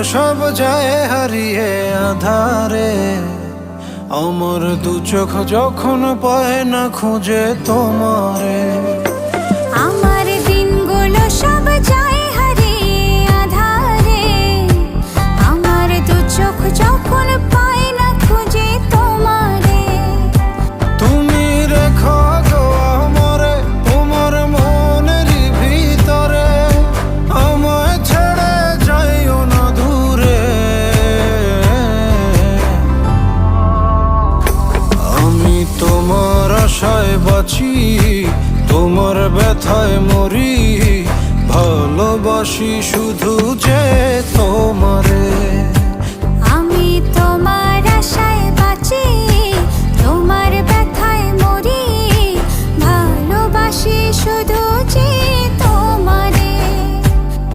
সব যায় হারিয়ে আধারে। আমার দু চোখ যখন পায় না খুঁজে তোমারে। আমার দিনগুলো সব যায় হারিয়ে আঁধারে। আমার দু চোখ যখন পায় না খুঁজে তোমারে। তুমি রেখো গো আমারে তোমার মনেরই ভিতরে, আমায় ছেড়ে যাইও না দূরে। আমি তোমার আশায় বাঁচি, তোমার ব্যথায় মরি, ভালোবাসি শুধু যে